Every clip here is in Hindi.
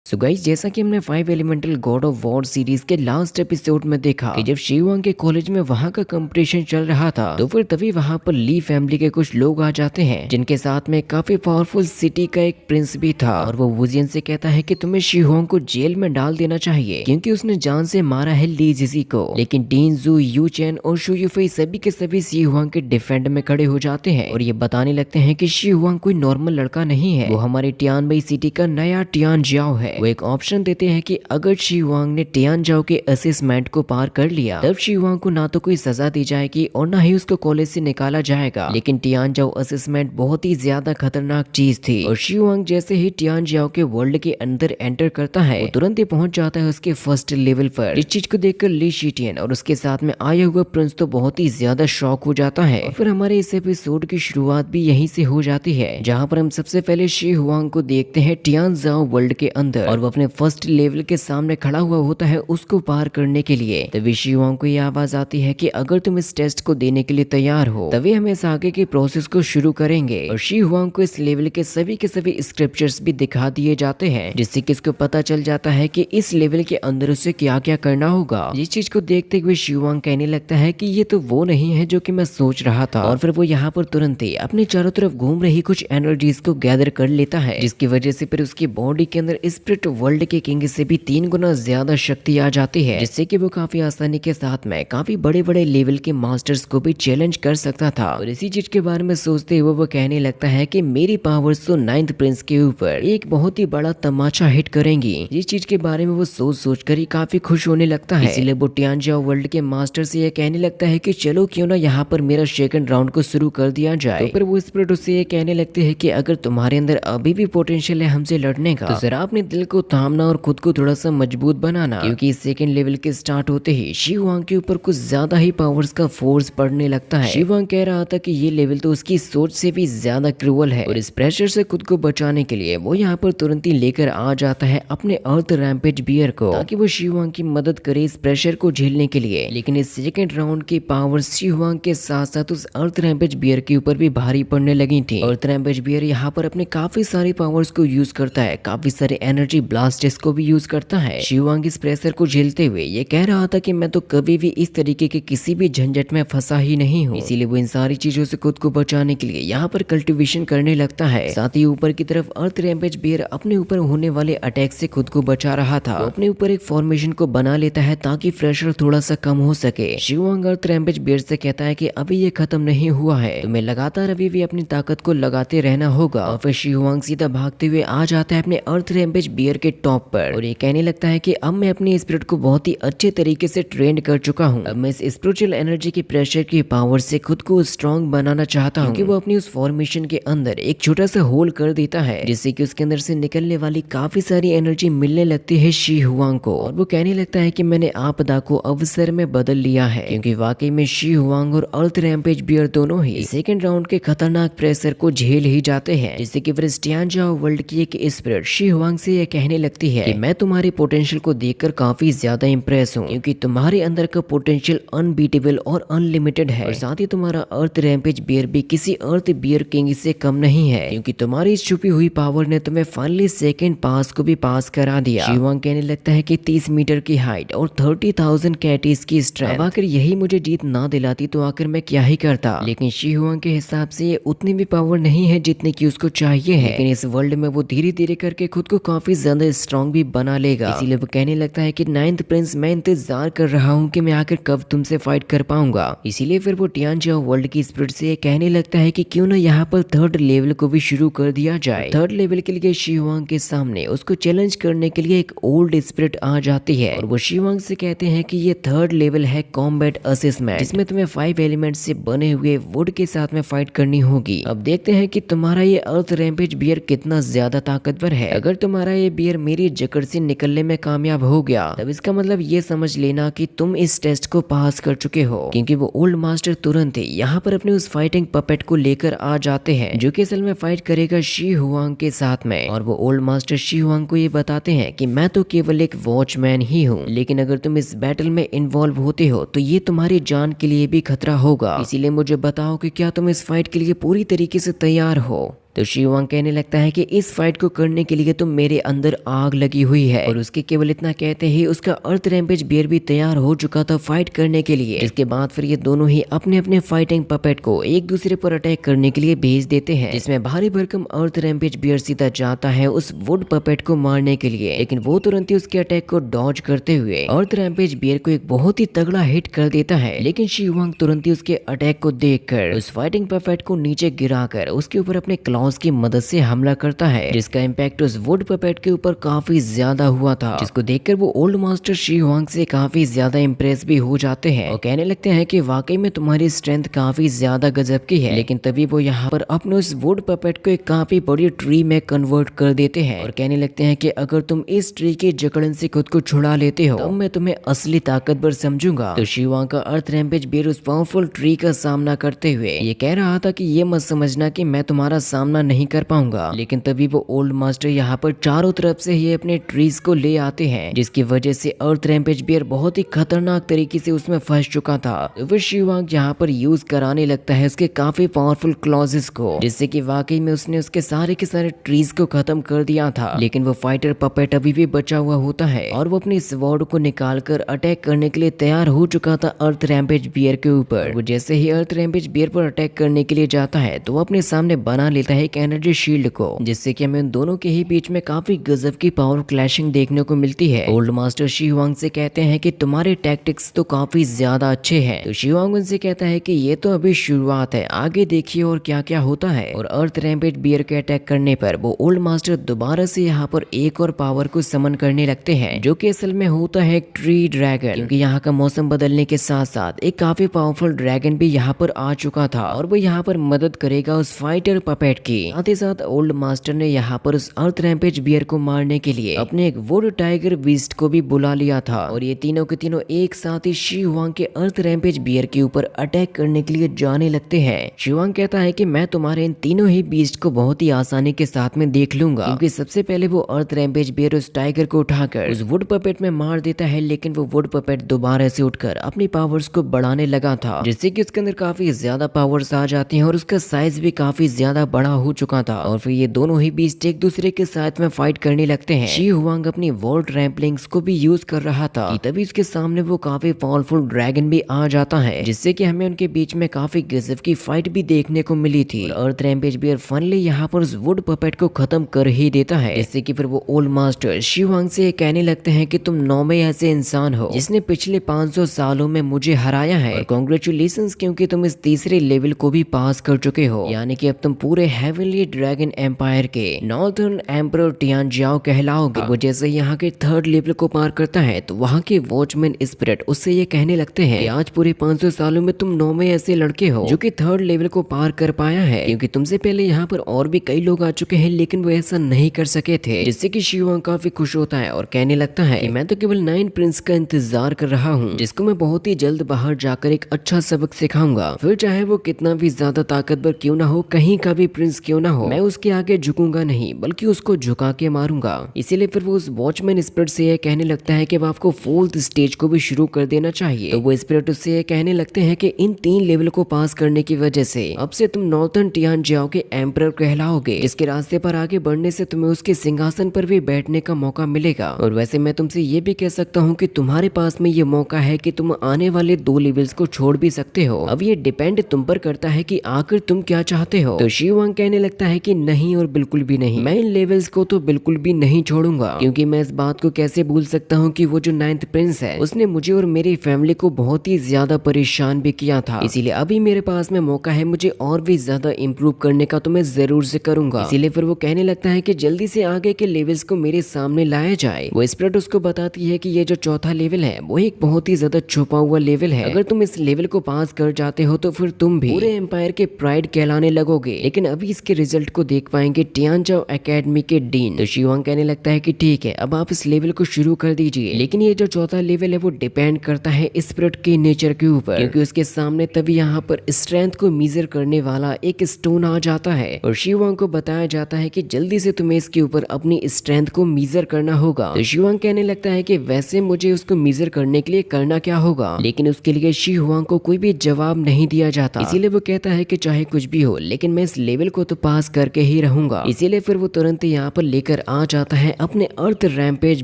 सो गाइस, जैसा कि हमने 5 elemental God of war series के लास्ट एपिसोड में देखा कि जब शिववांग के कॉलेज में वहां का कंपटीशन चल रहा था, तो फिर तभी वहां पर ली फैमिली के कुछ लोग आ जाते हैं, जिनके साथ में काफी पावरफुल सिटी का एक प्रिंस भी था। और वो वुजियन से कहता है कि तुम्हें शिववांग को जेल में डाल देना चाहिए, क्योंकि उसने जान से मारा है ली जिजी को। लेकिन डीन जू, यू चैन और शू यूफई सभी के सभी शिववांग के डिफेंड में खड़े हो जाते हैं और ये बताने लगते हैं कि शिववांग कोई नॉर्मल लड़का नहीं है, वो हमारे टियानबई सिटी का नया टियान जाओ है। वो एक ऑप्शन देते हैं कि अगर शिववांग ने टियान जाओ के असेसमेंट को पार कर लिया, तब शिववांग को ना तो कोई सजा दी जाएगी और ना ही उसको कॉलेज से निकाला जाएगा। लेकिन टियान जाओ असेसमेंट बहुत ही ज्यादा खतरनाक चीज थी और शिववांग जैसे ही टियान जाओ के वर्ल्ड के अंदर एंटर करता है, वो तुरंत ही पहुंच जाता है उसके फर्स्ट लेवल पर। इस चीज को देखकर ली शीटियन और उसके साथ में आया हुआ प्रिंस तो बहुत ही ज्यादा शॉक हो जाता है। और फिर हमारे इस एपिसोड की शुरुआत भी यहीं से हो जाती है, जहाँ पर हम सबसे पहले शिववांग को देखते हैं टियान जाओ वर्ल्ड के अंदर, और वो अपने फर्स्ट लेवल के सामने खड़ा हुआ होता है उसको पार करने के लिए। तभी शिववांग को ये आवाज आती है कि अगर तुम इस टेस्ट को देने के लिए तैयार हो, तभी हम इस आगे के प्रोसेस को शुरू करेंगे। और शिववांग को इस लेवल के सभी स्क्रिप्चर्स भी दिखा दिए जाते हैं, जिससे कि इसको पता चल जाता है कि इस लेवल के अंदर उसे क्या क्या करना होगा। इस चीज को देखते हुए शिववांग कहने लगता है कि ये तो वो नहीं है जो कि मैं सोच रहा था। और फिर वो यहाँ पर तुरंत ही अपने चारों तरफ घूम रही कुछ एनर्जीज को गैदर कर लेता है, जिसकी वजह से फिर उसकी बॉडी के अंदर स्पिरिट वर्ल्ड के किंग से भी 3 गुना ज्यादा शक्ति आ जाती है, जिससे कि वो काफी आसानी के साथ में काफी बड़े बड़े लेवल के मास्टर्स को भी चैलेंज कर सकता था। और इसी चीज के बारे में सोचते हुए वो कहने लगता है कि मेरी पावर्स तो 9th प्रिंस के ऊपर एक बहुत ही बड़ा तमाचा हिट करेंगी। इस चीज के बारे में वो सोच कर ही काफी खुश होने लगता है। इसीलिए वो टियानजाओ वर्ल्ड के मास्टर से ये कहने लगता है कि चलो क्यों ना यहाँ पर मेरा सेकंड राउंड को शुरू कर दिया जाए। तो फिर वो स्पिरिट उससे ये कहने लगते हैं कि अगर तुम्हारे अंदर अभी भी पोटेंशियल है हमसे लड़ने का, तो जरा अपने दिल को थामना और खुद को थोड़ा सा मजबूत बनाना, क्योंकि इस सेकंड लेवल के स्टार्ट होते ही शिववांग के ऊपर कुछ ज्यादा ही पावर्स का फोर्स पड़ने लगता है। शिववांग कह रहा था कि ये लेवल तो उसकी सोच से भी ज्यादा क्रूअल है, और इस प्रेशर से खुद को बचाने के लिए वो यहाँ पर तुरंत ही लेकर आ जाता है अपने अर्थ रैम्पेज बियर को, ताकि वो शिववांग की मदद करे इस प्रेशर को झेलने के लिए। लेकिन इस सेकंड राउंड की पावर शिववांग के साथ साथ उस अर्थ रैम्पेज बियर के ऊपर भी भारी पड़ने लगी थी। अर्थ रैम्पेज बियर यहाँ पर अपने काफी सारी पावर्स को यूज करता है, काफी सारे एनर्जी ब्लास्टर्स को भी यूज करता है। शिववांग इस प्रेशर को झेलते हुए ये कह रहा था कि मैं तो कभी भी इस तरीके के किसी भी झंझट में फंसा ही नहीं हूँ, इसीलिए वो इन सारी चीजों से खुद को बचाने के लिए यहाँ पर कल्टिवेशन करने लगता है। साथ ही ऊपर की तरफ अर्थ रैम्पेज बियर अपने ऊपर होने वाले अटैक से खुद को बचा रहा था। वो अपने ऊपर एक फॉर्मेशन को बना लेता है ताकि प्रेशर थोड़ा सा कम हो सके। शिववांग अर्थ रैम्पेज बियर से कहता है कि अभी ये खत्म नहीं हुआ है, तुम्हें लगातार अभी भी अपनी ताकत को लगाते रहना होगा। और फिर शिववांग सीधा भागते हुए आ जाता है अपने अर्थ रैम्पेज बियर के टॉप पर, और ये कहने लगता है कि अब मैं अपने स्पिरिट को बहुत ही अच्छे तरीके से ट्रेन कर चुका हूँ। अब मैं इस स्पिरिचुअल एनर्जी के प्रेशर की पावर से खुद को स्ट्रॉन्ग बनाना चाहता हूँ, क्योंकि वो अपनी उस फॉर्मेशन के अंदर एक छोटा सा होल कर देता है, जिससे कि उसके अंदर से निकलने वाली काफी सारी एनर्जी मिलने लगती है शिववांग को। और वो कहने लगता है कि मैंने आपदा को अवसर में बदल लिया है, क्योंकि वाकई में शिववांग और अर्थ रैम्पेज बियर दोनों ही सेकंड राउंड के खतरनाक प्रेशर को झेल ही जाते हैं, जिससे कि फिर टियानजाओ वर्ल्ड की एक स्पिरिट शिववांग से यह कहने लगती है कि मैं तुम्हारे पोटेंशियल को देखकर काफी ज्यादा इंप्रेस हूँ, क्योंकि तुम्हारे अंदर का पोटेंशियल अनबीटेबल और अनलिमिटेड है। और साथ ही तुम्हारा अर्थ रैम्पेज बियर भी किसी अर्थ बियर किंग से कम नहीं है, क्योंकि तुम्हारी इस छुपी हुई पावर ने तुम्हें फाइनली सेकंड पास को भी पास करा दिया। शिववांग कहने लगता है कि 30 मीटर की हाइट और 30,000 कैटीज की स्ट्रेंथ, आखिर यही मुझे जीत ना दिलाती तो आखिर मैं क्या ही करता। लेकिन शिववांग के हिसाब से ये उतनी भी पावर नहीं है जितनी की उसको चाहिए है, लेकिन इस वर्ल्ड में वो धीरे धीरे करके खुद को काफी ज्यादा स्ट्रॉन्ग भी बना लेगा। इसीलिए वो कहने लगता है कि 9th प्रिंस, मैं इंतजार कर रहा हूँ कि मैं आखिर कब तुमसे फाइट कर पाऊंगा। इसीलिए फिर वो टियानजाओ वर्ल्ड की स्पिरिट से कहने लगता है कि क्यों ना यहाँ पर 3rd लेवल को भी शुरू कर दिया जाए। 3rd लेवल के लिए शिववांग के सामने उसको चैलेंज करने के लिए एक ओल्ड स्पिरिट आ जाती है, और वो शिववांग से कहते हैं कि ये 3rd लेवल है कॉम्बैट असेसमेंट, जिसमें तुम्हें 5 एलिमेंट से बने हुए वुड के साथ में फाइट करनी होगी। अब देखते हैं कि तुम्हारा ये अर्थ रैम्पेज बियर कितना ज्यादा ताकतवर है। अगर तुम्हारा ये बियर मेरी जकड़ से निकलने में कामयाब हो गया, तब इसका मतलब ये समझ लेना कि तुम इस टेस्ट को पास कर चुके हो, क्योंकि वो ओल्ड मास्टर तुरंत ही यहाँ पर अपने उस फाइटिंग पपेट को लेकर आ जाते हैं, जो कि असल में फाइट करेगा शिववांग के साथ में। और वो ओल्ड मास्टर शिववांग को ये बताते हैं कि मैं तो केवल एक वॉचमैन ही हूँ, लेकिन अगर तुम इस बैटल में इन्वॉल्व होते हो तो ये तुम्हारी जान के लिए भी खतरा होगा। इसीलिए मुझे बताओ कि क्या तुम इस फाइट के लिए पूरी तरीके से तैयार हो। तो शिवांग कहने लगता है कि इस फाइट को करने के लिए तो मेरे अंदर आग लगी हुई है। और उसके केवल इतना कहते ही उसका अर्थ रैम्पेज बियर भी तैयार हो चुका था फाइट करने के लिए। इसके बाद फिर ये दोनों ही अपने अपने फाइटिंग पपेट को एक दूसरे पर अटैक करने के लिए भेज देते हैं, जिसमें भारी भरकम अर्थ रैम्पेज बियर सीधा जाता है उस वुड पपेट को मारने के लिए, लेकिन वो तुरंत ही उसके अटैक को डॉज करते हुए अर्थ रैम्पेज बियर को एक बहुत ही तगड़ा हिट कर देता है। लेकिन शिवांग तुरंत ही उसके अटैक को देखकर उस फाइटिंग पपेट को नीचे गिराकर उसके ऊपर अपने क्लॉज की मदद से हमला करता है, जिसका इम्पैक्ट उस वुड पपेट के ऊपर काफी ज्यादा हुआ था, जिसको देखकर वो ओल्ड मास्टर शिवांग से काफी ज्यादा इम्प्रेस भी हो जाते हैं और कहने लगते हैं कि वाकई में तुम्हारी स्ट्रेंथ काफी ज्यादा गजब की है। लेकिन तभी वो यहाँ पर अपने उस वुड पपेट को एक काफी बड़ी ट्री में कन्वर्ट कर देते हैं और कहने लगते हैं कि अगर तुम इस ट्री की जकड़न से खुद को छुड़ा लेते हो तो मैं तुम्हें असली ताकतवर समझूंगा। तो शिवांग का अर्थ रैम्पेज बियर उस पावरफुल ट्री का सामना करते हुए ये कह रहा था कि ये मत समझना कि मैं तुम्हारा सामना नहीं कर पाऊंगा। लेकिन तभी वो ओल्ड मास्टर यहाँ पर चारों तरफ से ही अपने ट्रीज को ले आते हैं, जिसकी वजह से अर्थ रैम्पेज बियर बहुत ही खतरनाक तरीके से उसमें फंस चुका था। तो फिर शिवांग यहाँ पर यूज कराने लगता है उसके काफी पावरफुल क्लॉजेस को, जिससे कि वाकई में उसने उसके सारे के सारे ट्रीज को खत्म कर दिया था। लेकिन वो फाइटर पपेट अभी भी बचा हुआ होता है और वो अपनी स्वॉर्ड को निकालकर अटैक करने के लिए तैयार हो चुका था अर्थ रैम्पेज बियर के ऊपर। वो जैसे ही अर्थ रैम्पेज बियर पर अटैक करने के लिए जाता है तो वो अपने सामने बना लेता है एक एनर्जी शील्ड को, जिससे कि हमें उन दोनों के ही बीच में काफी गजब की पावर क्लैशिंग देखने को मिलती है। ओल्ड मास्टर शिवांग से कहते हैं कि तुम्हारे टैक्टिक्स तो काफी ज्यादा अच्छे हैं। तो शिवांग उनसे कहता है कि ये तो अभी शुरुआत है, आगे देखिए और क्या क्या होता है। और अर्थ रैम्पेज बियर के अटैक करने पर वो ओल्ड मास्टर दोबारा से यहाँ पर एक और पावर को समन करने लगते हैं, जो कि असल में होता है एक ट्री ड्रैगन, क्योंकि यहाँ का मौसम बदलने के साथ साथ एक काफी पावरफुल ड्रैगन भी यहाँ पर आ चुका था और वो यहाँ पर मदद करेगा उस फाइटर पपेट की। साथ ही साथ ओल्ड मास्टर ने यहाँ पर उस अर्थ रैम्पेज बियर को मारने के लिए अपने एक वुड टाइगर बीस्ट को भी बुला लिया था और ये तीनों के तीनों एक साथ ही शिवांग के अर्थ रैम्पेज बियर के ऊपर अटैक करने के लिए जाने लगते हैं। शिवांग कहता है कि मैं तुम्हारे इन तीनों ही बीस्ट को बहुत ही आसानी के साथ में देख लूंगा, क्योंकि सबसे पहले वो अर्थ रैम्पेज बियर उस टाइगर को उठाकर उस वुड पपेट में मार देता है। लेकिन वो वुड पपेट दोबारा से उठकर अपनी पावर्स को बढ़ाने लगा था, जिससे कि उसके अंदर काफी ज्यादा पावर्स आ जाती हैं और उसका साइज भी काफी ज्यादा बड़ा हो चुका था। और फिर ये दोनों ही बीस्ट एक दूसरे के साथ में फाइट करने लगते हैं। शिवांग अपनी वॉल्ट रैम्पलिंग्स को भी यूज कर रहा था कि तभी उसके सामने वो काफी पावरफुल ड्रैगन भी आ जाता है, जिससे कि हमें उनके बीच में काफी गजब की फाइट भी देखने को मिली थी। अर्थ रैम्पेज बियर फाइनली यहाँ पर उस वुड पपेट को खत्म कर ही देता है, जिससे कि फिर वो ओल्ड मास्टर शिवांग से कहने लगते हैं कि तुम 9वें ऐसे इंसान हो जिसने पिछले 500 सालों में मुझे हराया है और कांग्रेचुलेशंस, क्योंकि तुम इस तीसरे लेवल को भी पास कर चुके हो, यानी कि अब तुम पूरे हेवनली ड्रैगन एम्पायर के नॉर्थर्न एम्परर टियानजियाओ कहलाओगे। वो जैसे यहाँ के थर्ड लेवल को पार करता है तो वहाँ के वॉचमैन स्पिरिट उससे ये कहने लगते हैं कि आज पूरे 500 सालों में तुम 9वें ऐसे लड़के हो जो कि थर्ड लेवल को पार कर पाया है, क्योंकि तुमसे पहले यहाँ पर और भी कई लोग आ चुके हैं लेकिन वो ऐसा नहीं कर सके थे। जिससे कि शिवांग काफी खुश होता है और कहने लगता है कि मैं तो केवल 9 प्रिंस का इंतजार कर रहा हूँ, जिसको मैं बहुत ही जल्द बाहर जाकर एक अच्छा सबक सिखाऊंगा। फिर चाहे वो कितना भी ज्यादा ताकतवर क्यों ना हो, कहीं का भी प्रिंस क्यों ना हो, मैं उसके आगे झुकूंगा नहीं बल्कि उसको झुका के मारूंगा। इसीलिए फिर वो उस वॉचमैन स्पिरिट से यह कहने लगता है कि अब आपको 4th स्टेज को भी शुरू कर देना चाहिए। तो वो स्पिरिट उससे यह कहने लगते हैं कि इन 3 लेवल को पास करने की वजह से अब से तुम नॉर्थर्न टियानजियाओ के एम्परर कहलाओगे, जिसके रास्ते पर आगे बढ़ने से तुम्हें उसके सिंहासन पर भी बैठने का मौका मिलेगा। और वैसे मैं तुमसे ये भी कह सकता हूँ कि तुम्हारे पास में ये मौका है कि तुम आने वाले 2 लेवल्स को छोड़ भी सकते हो। अब ये डिपेंड तुम पर करता है कि आखिर तुम क्या चाहते हो। तो शिवांग कहने लगता है कि नहीं और बिल्कुल भी नहीं, मैं इन लेवल्स को तो बिल्कुल भी नहीं छोड़ूंगा, क्योंकि मैं इस बात को कैसे भूल सकता हूँ कि वो जो 9th प्रिंस है उसने मुझे और मेरी फैमिली को बहुत ही ज्यादा परेशान भी किया था। इसीलिए अभी मेरे पास में मौका है मुझे और भी ज्यादा इम्प्रूव करने का, तो मैं जरूर से करूंगा। इसीलिए फिर वो कहने लगता है कि जल्दी से आगे के लेवल्स को मेरे सामने लाया जाए। वो स्पिरिट उसको बताती है कि ये जो 4था लेवल है वो एक बहुत ही ज्यादा छुपा हुआ लेवल है, अगर तुम इस लेवल को पास कर जाते हो तो फिर तुम भी पूरे एम्पायर के प्राइड कहलाने लगोगे। लेकिन अभी इसके रिजल्ट को देख पाएंगे टियानजियाओ एकेडमी के डीन। तो शिवांग कहने लगता है कि ठीक है, अब आप इस लेवल को शुरू कर दीजिए, लेकिन ये जो 4था लेवल है वो डिपेंड करता है स्पिरिट के नेचर के ऊपर, क्योंकि उसके सामने तभी यहाँ पर स्ट्रेंथ को मीजर करने वाला एक स्टोन आ जाता है और शिवांग को बताया जाता है कि जल्दी से तुम्हें इसके ऊपर अपनी स्ट्रेंथ को मीजर करना होगा। तो शिवांग कहने लगता है कि वैसे मुझे उसको मीजर करने के लिए करना क्या होगा, लेकिन उसके लिए शिवांग को कोई भी जवाब नहीं दिया जाता। इसीलिए वो कहता है कि चाहे कुछ भी हो लेकिन मैं इस लेवल को तो पास करके ही रहूंगा। इसीलिए फिर वो तुरंत यहाँ पर लेकर आ जाता है अपने अर्थ रैम्पेज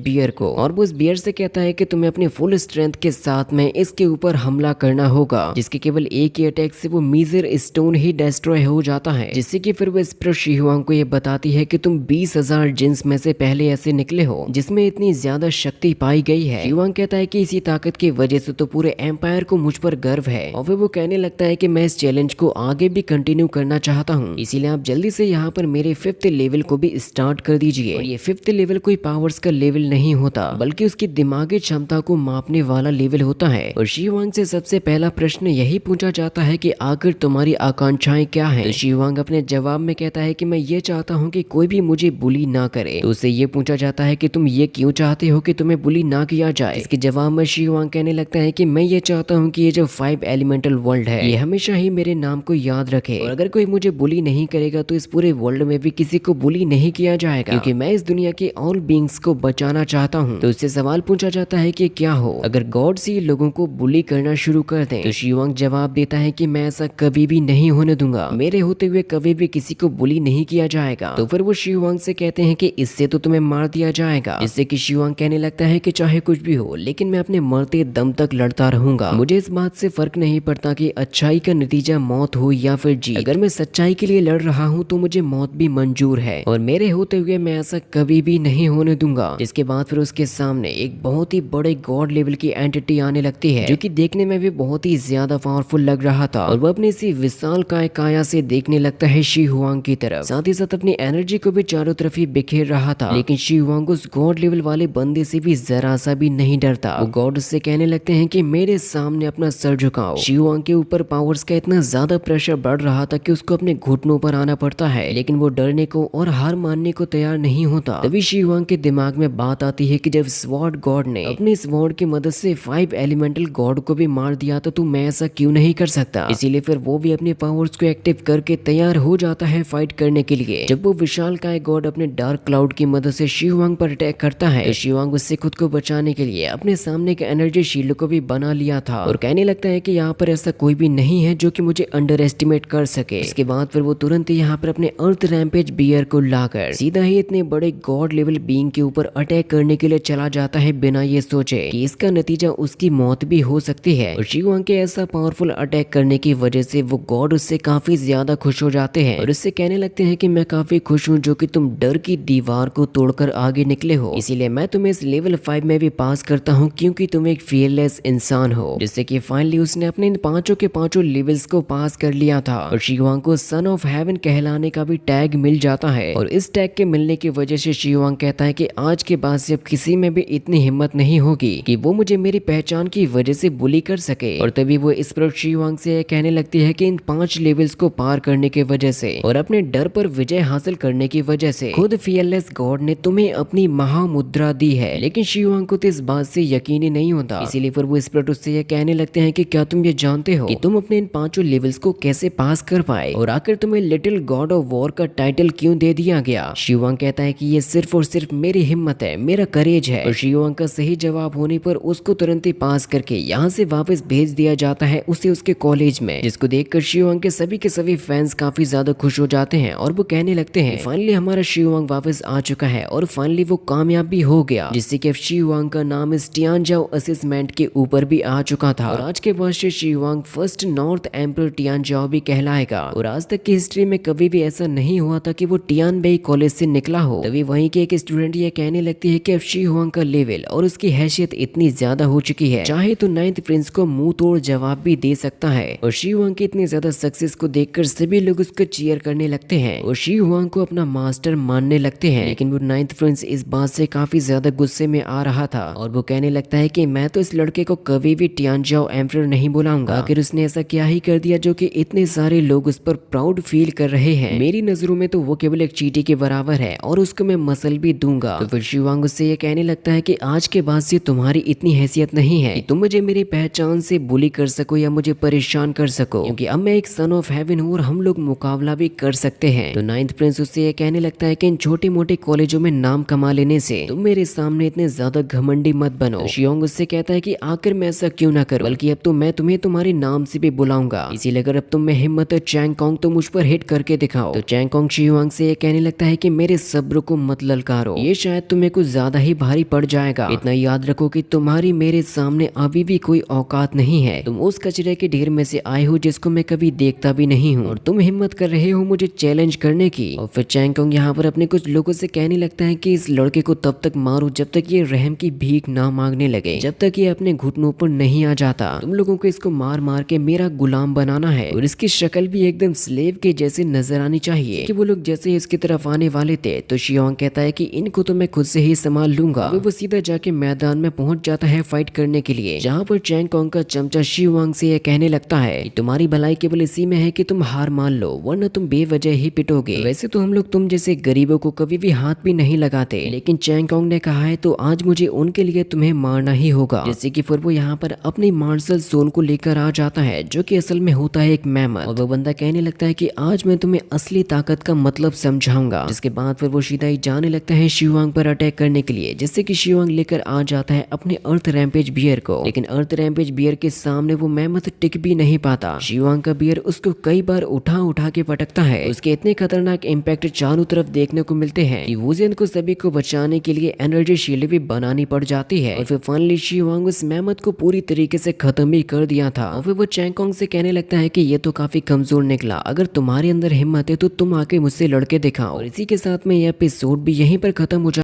बियर को और वो उस बियर से कहता है कि तुम्हें अपनी फुल स्ट्रेंथ के साथ में इसके ऊपर हमला करना होगा, जिसके केवल एक ही अटैक से वो मीजर स्टोन ही डिस्ट्रॉय हो जाता है। जिससे कि फिर वो स्प्रो शीहुआंग को ये बताती है कि तुम 20,000 जिन्स में से पहले ऐसे निकले हो जिसमें इतनी ज्यादा शक्ति पाई गई है। शीहुआंग कहता है कि इसी ताकत की वजह से तो पूरे एम्पायर को मुझ पर गर्व है और फिर वो कहने लगता है कि मैं इस चैलेंज को आगे भी कंटिन्यू करना चाहता हूँ, इसीलिए आप जल्दी से यहाँ पर मेरे 5th लेवल को भी स्टार्ट कर दीजिए। और ये 5th लेवल कोई पावर्स का लेवल नहीं होता बल्कि उसकी दिमागी क्षमता को मापने वाला लेवल होता है। और शीहुआंग से सबसे पहला प्रश्न यही पूछा जाता है कि आखिर तुम्हारी आकांक्षाएं क्या हैं? तो शीहुआंग अपने जवाब में कहता है कि मैं ये चाहता हूँ कि कोई भी मुझे बुली ना करे। तो उससे ये पूछा जाता है कि तुम ये क्यों चाहते हो कि तुम्हें बुली ना किया जाए? इसके जवाब में शीहुआंग कहने लगता है कि मैं ये चाहता हूँ कि ये जो 5 एलिमेंटल वर्ल्ड है ये हमेशा ही मेरे नाम को याद रखे और अगर कोई मुझे बुली नहीं करेगा तो इस पूरे वर्ल्ड में भी किसी को बुली नहीं किया जाएगा, क्योंकि मैं इस दुनिया के ऑल बीइंग्स को बचाना चाहता हूँ। तो उससे सवाल पूछा जाता है कि क्या हो अगर गॉड्स ही लोगों को बुली करना शुरू कर दें? तो शीहुआंग जवाब देता है कि मैं ऐसा कभी भी नहीं होने दूंगा, मेरे होते हुए कभी भी किसी को बुली नहीं किया जाएगा। तो फिर वो शीहुआंग से कहते हैं कि इससे तो तुम्हें मार दिया जाएगा, जिससे कि शीहुआंग कहने लगता है कि चाहे कुछ भी हो लेकिन मैं अपने मरते दम तक लड़ता रहूंगा, मुझे इस बात से फर्क नहीं पड़ता कि अच्छाई का नतीजा मौत हो या फिर जीत। अगर मैं सच्चाई के लिए लड़ रहा हूँ तो मुझे मौत भी मंजूर है और मेरे होते हुए मैं ऐसा कभी भी नहीं होने दूंगा। जिसके बाद फिर उसके सामने एक बहुत ही बड़े गॉड लेवल की एंटिटी आने लगती है जो कि देखने में भी बहुत ही ज्यादा पावरफुल लग रहा था और वो अपनी इसी विशाल काया से देखने लगता है शीहुआंग की तरफ, साथ ही साथ अपनी एनर्जी को भी चारों तरफ ही बिखेर रहा था। लेकिन शीहुआंग उस गॉड लेवल वाले बंदे से भी जरा सा भी नहीं डरता। वो गॉड से कहने लगते हैं कि मेरे सामने अपना सर झुकाओ। शीहुआंग के ऊपर पावर्स का इतना ज्यादा प्रेशर बढ़ रहा था कि उसको अपने घुटनों पर आना पड़ता है, लेकिन वो डरने को और हार मानने को तैयार नहीं होता। तभी शीहुआंग के दिमाग में बात आती है कि जब स्वॉर्ड गॉड ने अपने स्वॉर्ड की मदद से 5 एलिमेंटल गॉड को भी मार दिया तो मैं ऐसा क्यों नहीं कर सकता। इसीलिए फिर वो भी अपने पावर्स को एक्टिव करके तैयार हो जाता है फाइट करने के लिए। जब वो विशाल काय गॉड अपने डार्क क्लाउड की मदद से शीहुआंग पर अटैक करता है तो शीहुआंग उससे खुद को बचाने के लिए अपने सामने के एनर्जी शील्ड को भी बना लिया था और कहने लगता है कि यहाँ पर ऐसा कोई भी नहीं है जो कि मुझे अंडर एस्टिमेट कर सके। इसके बाद फिर वो तुरंत ही यहाँ पर अपने अर्थ रैम्पेज बियर को लाकर सीधा ही इतने बड़े गॉड लेवल बीइंग के ऊपर अटैक करने के लिए चला जाता है बिना ये सोचे कि इसका नतीजा उसकी मौत भी हो सकती है। और शीहुआंग के ऐसा पावरफुल अटैक करने की वजह से वो गॉड उससे काफी ज्यादा खुश हो जाते हैं और उससे कहने लगते हैं कि मैं काफी खुश हूँ जो कि तुम डर की दीवार को तोड़कर आगे निकले हो, इसीलिए मैं तुम्हें इस लेवल 5 में भी पास करता हूँ क्योंकि तुम एक फियरलेस इंसान हो। जिससे कि फाइनली उसने अपने इन पांचों के पांचों लेवल्स को पास कर लिया था और शीहुआंग को सन ऑफ हेवन कहलाने का भी टैग मिल जाता है। और इस टैग के मिलने की वजह से शीहुआंग कहता है कि आज के बाद से अब किसी में भी इतनी हिम्मत नहीं होगी कि वो मुझे मेरी पहचान की वजह से बुली कर सके। और तभी वो इस पर शीहुआंग से कहने लगती है कि इन 5 लेवल्स को पार करने की वजह से और अपने डर पर विजय हासिल करने की वजह से खुद फियरलेस गॉड ने तुम्हें अपनी महामुद्रा दी है। लेकिन शीहुआंग को तो इस बात से यकीन ही नहीं होता, इसीलिए फिर वो स्प्रोटोस से कहने लगते हैं कि क्या तुम ये जानते हो कि तुम अपने इन 5 लेवल्स को कैसे पास कर पाए और आखिर तुम्हें लिटिल गॉड ऑफ वॉर का टाइटल क्यों दे दिया गया। शीहुआंग कहता है कि ये सिर्फ और सिर्फ मेरी हिम्मत है, मेरा करेज है। और शीहुआंग का सही जवाब होने पर उसको तुरंत ही पास करके यहाँ से वापस भेज दिया जाता है उसे उसके कॉलेज में, जिसको देखकर शीहुआंग के सभी फैंस काफी ज्यादा खुश हो जाते हैं और वो कहने लगते हैं फाइनली हमारा शीहुआंग वापस आ चुका है और फाइनली वो कामयाब भी हो गया, जिससे कि शीहुआंग का नाम इस टियानजाओ असेसमेंट के ऊपर भी आ चुका था। और आज के बाद से शीहुआंग फर्स्ट नॉर्थ एम्परर टियानजाओ भी कहलाएगा। और आज तक की हिस्ट्री में कभी भी ऐसा नहीं हुआ था कि वो टियानबेई कॉलेज से निकला हो। तभी वहीं के एक स्टूडेंट ये कहने लगती है कि अब शीहुआंग का लेवल और उसकी हैसियत इतनी ज्यादा हो चुकी है, चाहे तो 9th प्रिंस को मुंह तोड़ जवाब भी दे सकता है। और शीहुआंग की इतनी ज्यादा सक्सेस को देखकर सभी लोग उसको चीयर करने लगते हैं और शीहुआंग को अपना मास्टर मानने लगते हैं। लेकिन वो 9th प्रिंस इस बात से काफी ज्यादा गुस्से में आ रहा था और वो कहने लगता है कि मैं तो इस लड़के को कभी भी टियानजाओ एम्परर नहीं बुलाऊंगा। आखिर उसने ऐसा क्या ही कर दिया जो कि इतने सारे लोग उस पर प्राउड फील कर रहे हैं। मेरी नजरों में तो वो केवल एक चींटी के बराबर है और उसको मैं मसल भी दूंगा। तो फिर शीहुआंग उससे ये कहने लगता है कि आज के बाद से तुम्हारी इतनी हैसियत नहीं है कि तुम मुझे मेरी पहचान से बुली कर सको या मुझे परेशान कर सको, क्योंकि अब मैं एक सन ऑफ हेवन हूँ और हम लोग मुकाबला भी कर सकते हैं। तो 9th प्रिंस उससे ये कहने लगता है कि इन छोटे मोटे कॉलेजों में नाम कमा लेने से तुम मेरे सामने इतने ज्यादा घमंडी मत बनो। तो शीहुआंग उससे कहता है कि आखिर मैं ऐसा क्यों ना करूं, बल्कि अब तो मैं तुम्हें तुम्हारे नाम से भी बुलाऊंगा। इसीलिए अगर अब तुम में हिम्मत है चैंग कॉन्ग तो मुझ पर हिट करके दिखाओ। तो चैंगकोंग शीवांग से कहने लगता है कि मेरे सब्र को मत ललकारो, ये शायद तुम्हें कुछ ज्यादा ही भारी पड़ जाएगा। इतना याद रखो कि तुम्हारी मेरे सामने अभी भी कोई औकात नहीं है। तुम उस कचरे के ढेर में से आए हो जिसको मैं कभी देखता भी नहीं हूँ, और तुम हिम्मत कर रहे हो मुझे चैलेंज करने की। और फिर चैंगकोंग यहाँ पर अपने कुछ लोगों से कहने लगता है कि इस लड़के को तब तक मारो जब तक ये रहम की भीख ना मांगने लगे, जब तक ये अपने घुटनों पर नहीं आ जाता। तुम लोगों को इसको मार मार के मेरा गुलाम बनाना है, और इसकी शक्ल भी एकदम स्लेव के जैसे नजर आनी चाहिए। कि वो लोग जैसे इसकी तरफ आने वाले थे तो शियोंग कहता है कि इनको तो मैं खुद से ही संभाल लूंगा। वो सीधा जाके मैदान में पहुंच जाता है फाइट करने के लिए, जहाँ पर चैंगकोंग का चमचा शिवांग से यह कहने लगता है कि तुम्हारी भलाई केवल इसी में है कि तुम हार मान लो, वरना तुम बेवजह ही पिटोगे। वैसे तो हम लोग तुम जैसे गरीबों को कभी भी हाथ भी नहीं लगाते, लेकिन चैंगकोंग ने कहा है तो आज मुझे उनके लिए तुम्हें मारना ही होगा। जैसे कि फिर वो यहाँ पर अपनी मार्शल सोल को लेकर आ जाता है, जो कि असल में होता है एक मैमथ। और वो बंदा कहने लगता है कि आज मैं तुम्हें असली ताकत का मतलब समझाऊंगा। जिसके बाद फिर वो सीधा ही जाने लगता है शिवांग पर अटैक करने के लिए, जिससे कि शिवांग लेकर आ जाता है अपने अर्थ रैम्पेज बियर को। लेकिन अर्थ रैम्पेज बियर के सामने वो मैमथ टिक भी नहीं पाता। शिवांग का बियर उसको कई बार उठा उठा के पटकता है। उसके इतने खतरनाक इम्पैक्ट चारों तरफ देखने को मिलते हैं कि वुजियन को सभी को बचाने के लिए एनर्जी शील्ड भी बनानी पड़ जाती है। और फिर फाइनली शिवांग उस मैमथ को पूरी तरीके से खत्म ही कर दिया था। और फिर वो चैंगकोंग से कहने लगता है कि ये तो काफी कमजोर निकला, अगर तुम्हारे अंदर हिम्मत है तो तुम आके मुझसे लड़के दिखाओ। और इसी के साथ में ये एपिसोड भी यहीं पर खत्म हो